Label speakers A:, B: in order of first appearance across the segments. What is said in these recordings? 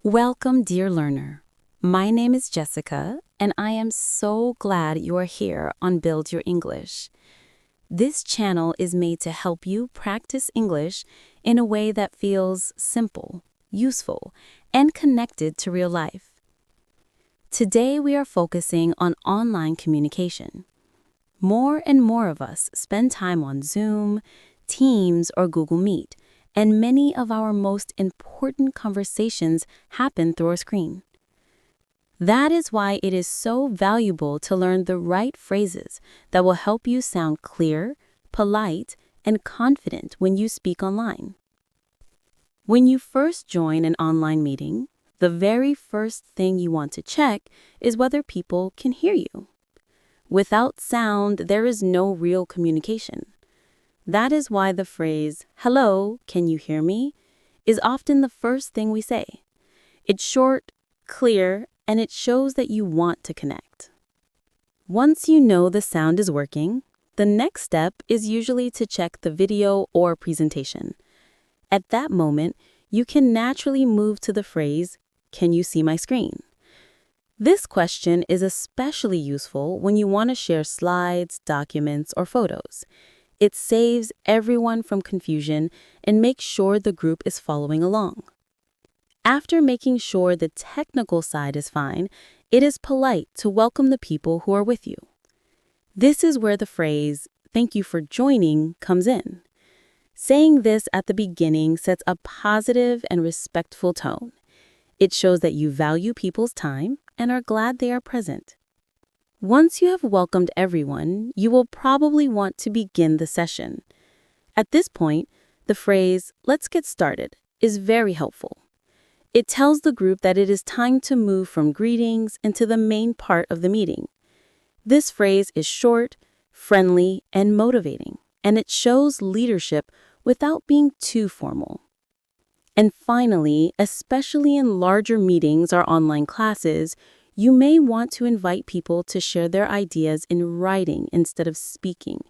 A: Welcome, dear learner. My name is Jessica, and I am so glad you are here on Build Your English. This channel is made to help you practice English in a way that feels simple, useful, and connected to real life. Today we are focusing on online communication. More and more of us spend time on Zoom, Teams, or Google Meet, and many of our most important conversations happen through a screen. That is why it is so valuable to learn the right phrases that will help you sound clear, polite, and confident when you speak online. When you first join an online meeting, the very first thing you want to check is whether people can hear you. Without sound, there is no real communication. That is why the phrase, "Hello, can you hear me?" is often the first thing we say. It's short, clear, and it shows that you want to connect. Once you know the sound is working, the next step is usually to check the video or presentation. At that moment, you can naturally move to the phrase, "Can you see my screen?" This question is especially useful when you want to share slides, documents, or photos. It saves everyone from confusion and makes sure the group is following along. After making sure the technical side is fine, it is polite to welcome the people who are with you. This is where the phrase, "Thank you for joining," comes in. Saying this at the beginning sets a positive and respectful tone. It shows that you value people's time and are glad they are present. Once you have welcomed everyone, you will probably want to begin the session. At this point, the phrase, "Let's get started," is very helpful. It tells the group that it is time to move from greetings into the main part of the meeting. This phrase is short, friendly, and motivating, and it shows leadership without being too formal. And finally, especially in larger meetings or online classes, you may want to invite people to share their ideas in writing instead of speaking.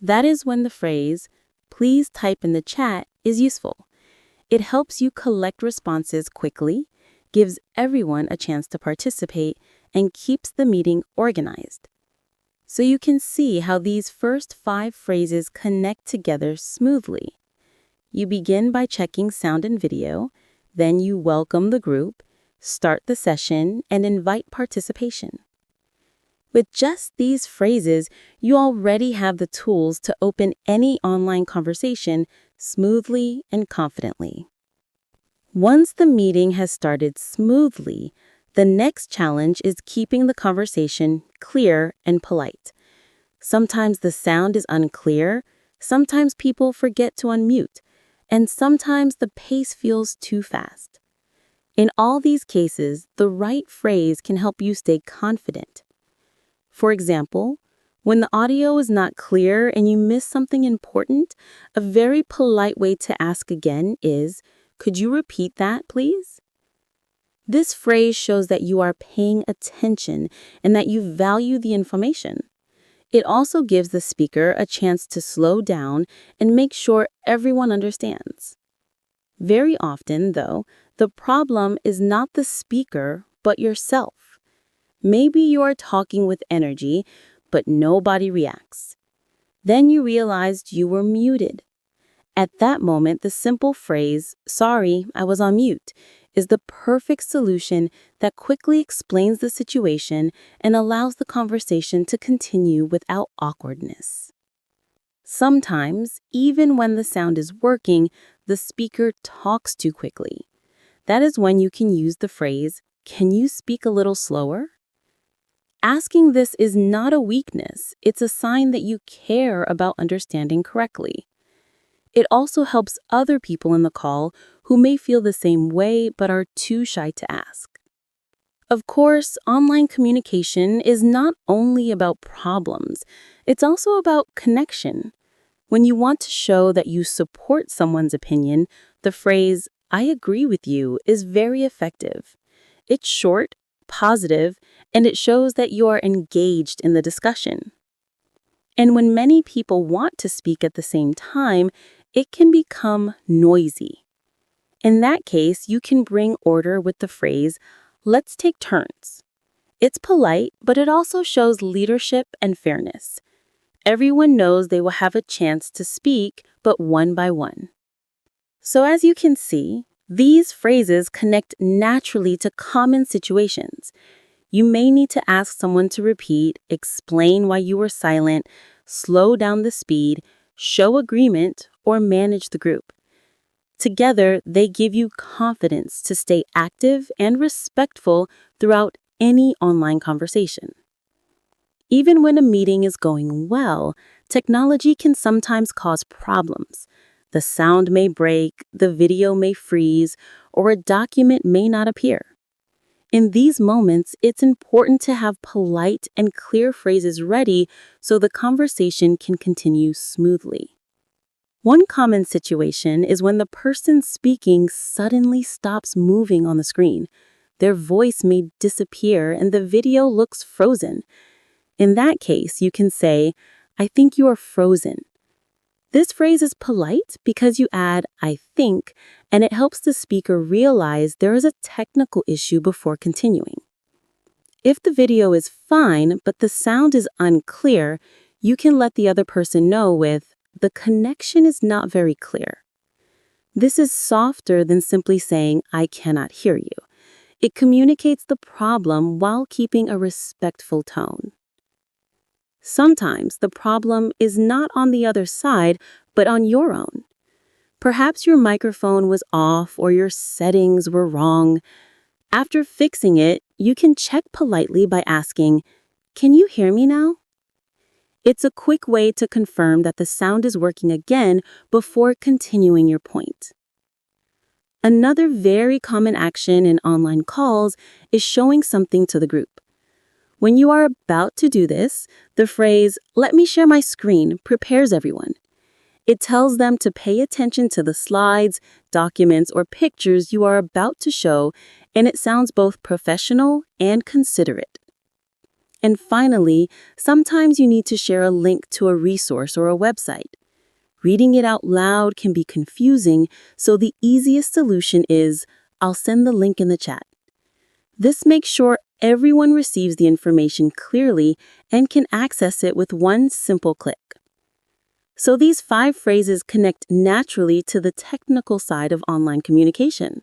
A: That is when the phrase, "Please type in the chat," is useful. It helps you collect responses quickly, gives everyone a chance to participate, and keeps the meeting organized. So you can see how these first 5 phrases connect together smoothly. You begin by checking sound and video, then you welcome the group, start the session, and invite participation. With just these phrases, you already have the tools to open any online conversation smoothly and confidently. Once the meeting has started smoothly, the next challenge is keeping the conversation clear and polite. Sometimes the sound is unclear, sometimes people forget to unmute, and sometimes the pace feels too fast. In all these cases, the right phrase can help you stay confident. For example, when the audio is not clear and you miss something important, a very polite way to ask again is, "Could you repeat that, please?" This phrase shows that you are paying attention and that you value the information. It also gives the speaker a chance to slow down and make sure everyone understands. Very often, though, the problem is not the speaker, but yourself. Maybe you are talking with energy, but nobody reacts. Then you realized you were muted. At that moment, the simple phrase, "Sorry, I was on mute," is the perfect solution that quickly explains the situation and allows the conversation to continue without awkwardness. Sometimes, even when the sound is working, the speaker talks too quickly. That is when you can use the phrase, "Can you speak a little slower?" Asking this is not a weakness, it's a sign that you care about understanding correctly. It also helps other people in the call who may feel the same way but are too shy to ask. Of course, online communication is not only about problems, it's also about connection. When you want to show that you support someone's opinion, the phrase, "I agree with you," is very effective. It's short, positive, and it shows that you are engaged in the discussion. And when many people want to speak at the same time, it can become noisy. In that case, you can bring order with the phrase, let's take turns. It's polite, but it also shows leadership and fairness. Everyone knows they will have a chance to speak, but one by one. So as you can see, these phrases connect naturally to common situations. You may need to ask someone to repeat, explain why you were silent, slow down the speed, show agreement, or manage the group. Together, they give you confidence to stay active and respectful throughout any online conversation. Even when a meeting is going well, technology can sometimes cause problems. The sound may break, the video may freeze, or a document may not appear. In these moments, it's important to have polite and clear phrases ready so the conversation can continue smoothly. One common situation is when the person speaking suddenly stops moving on the screen. Their voice may disappear and the video looks frozen. In that case, you can say, I think you are frozen. This phrase is polite because you add, I think, and it helps the speaker realize there is a technical issue before continuing. If the video is fine, but the sound is unclear, you can let the other person know with, the connection is not very clear. This is softer than simply saying, I cannot hear you. It communicates the problem while keeping a respectful tone. Sometimes the problem is not on the other side, but on your own. Perhaps your microphone was off or your settings were wrong. After fixing it, you can check politely by asking, can you hear me now? It's a quick way to confirm that the sound is working again before continuing your point. Another very common action in online calls is showing something to the group. When you are about to do this, the phrase, let me share my screen, prepares everyone. It tells them to pay attention to the slides, documents, or pictures you are about to show, and it sounds both professional and considerate. And finally, sometimes you need to share a link to a resource or a website. Reading it out loud can be confusing, so the easiest solution is, I'll send the link in the chat. This makes sure everyone receives the information clearly and can access it with one simple click. So these 5 phrases connect naturally to the technical side of online communication.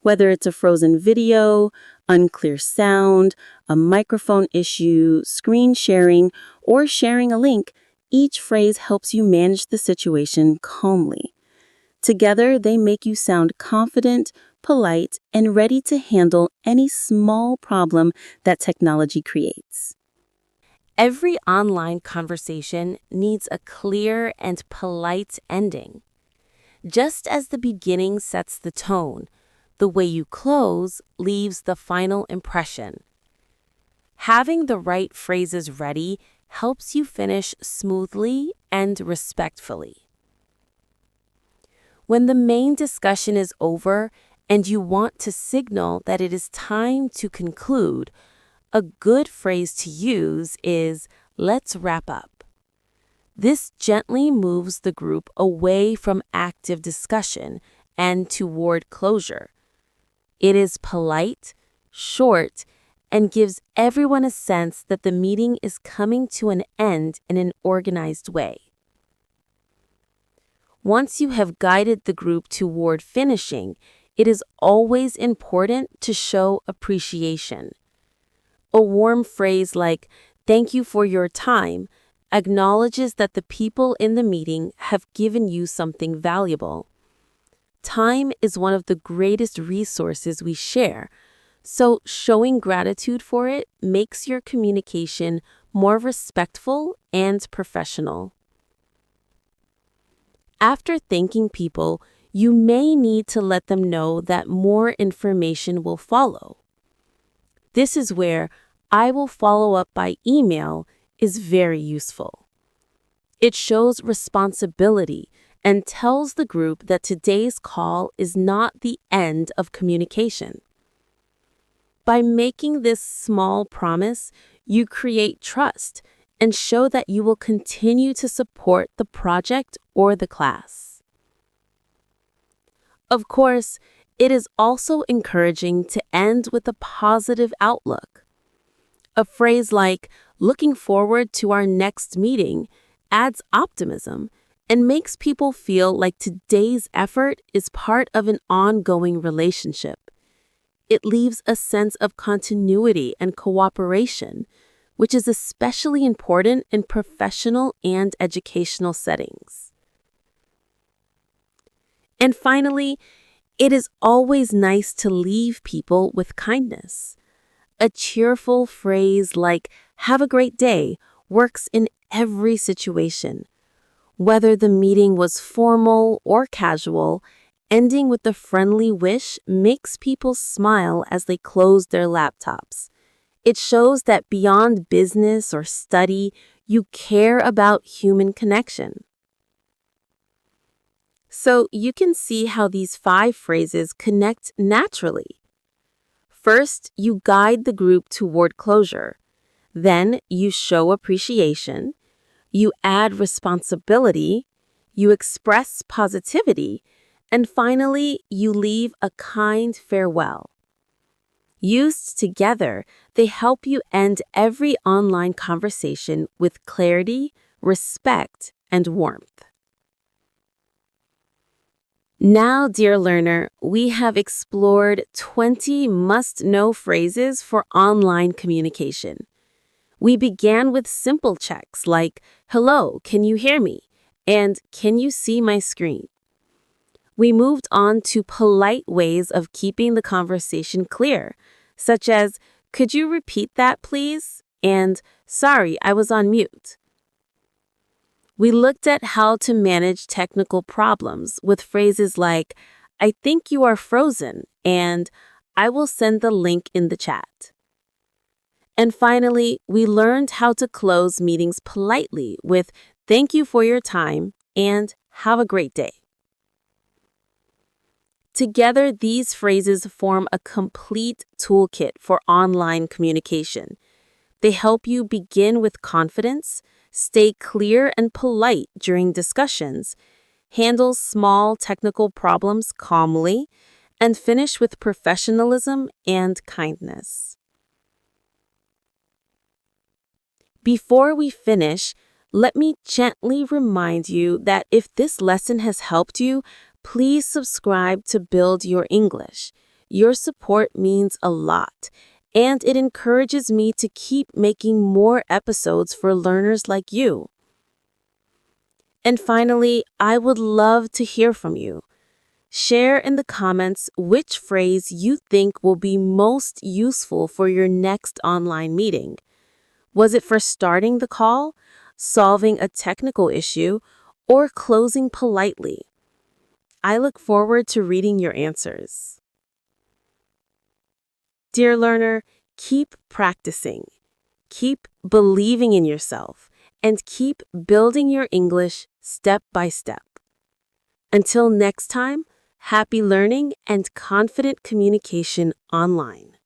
A: Whether it's a frozen video, unclear sound, a microphone issue, screen sharing, or sharing a link, each phrase helps you manage the situation calmly. Together, they make you sound confident, polite, and ready to handle any small problem that technology creates.
B: Every online conversation needs a clear and polite ending. Just as the beginning sets the tone, the way you close leaves the final impression. Having the right phrases ready helps you finish smoothly and respectfully. When the main discussion is over and you want to signal that it is time to conclude, a good phrase to use is, let's wrap up. This gently moves the group away from active discussion and toward closure. It is polite, short, and gives everyone a sense that the meeting is coming to an end in an organized way. Once you have guided the group toward finishing, it is always important to show appreciation. A warm phrase like, thank you for your time, acknowledges that the people in the meeting have given you something valuable. Time is one of the greatest resources we share, so showing gratitude for it makes your communication more respectful and professional. After thanking people, you may need to let them know that more information will follow. This is where I will follow up by email is very useful. It shows responsibility and tells the group that today's call is not the end of communication. By making this small promise, you create trust and show that you will continue to support the project or the class. Of course, it is also encouraging to end with a positive outlook. A phrase like, looking forward to our next meeting, adds optimism and makes people feel like today's effort is part of an ongoing relationship. It leaves a sense of continuity and cooperation, which is especially important in professional and educational settings. And finally, it is always nice to leave people with kindness. A cheerful phrase like, have a great day, works in every situation. Whether the meeting was formal or casual, ending with a friendly wish makes people smile as they close their laptops. It shows that beyond business or study, you care about human connection. So you can see how these 5 phrases connect naturally. First, you guide the group toward closure. Then, you show appreciation. You add responsibility. You express positivity. And finally, you leave a kind farewell. Used together, they help you end every online conversation with clarity, respect, and warmth. Now, dear learner, we have explored 20 must-know phrases for online communication. We began with simple checks like, hello, can you hear me? And can you see my screen? We moved on to polite ways of keeping the conversation clear, such as, could you repeat that, please? And, sorry, I was on mute. We looked at how to manage technical problems with phrases like, I think you are frozen, and I will send the link in the chat. And finally, we learned how to close meetings politely with, thank you for your time, and have a great day. Together, these phrases form a complete toolkit for online communication. They help you begin with confidence, stay clear and polite during discussions, handle small technical problems calmly, and finish with professionalism and kindness. Before we finish, let me gently remind you that if this lesson has helped you, please subscribe to Build Your English. Your support means a lot, and it encourages me to keep making more episodes for learners like you. And finally, I would love to hear from you. Share in the comments which phrase you think will be most useful for your next online meeting. Was it for starting the call, solving a technical issue, or closing politely? I look forward to reading your answers. Dear learner, keep practicing, keep believing in yourself, and keep building your English step by step. Until next time, happy learning and confident communication online.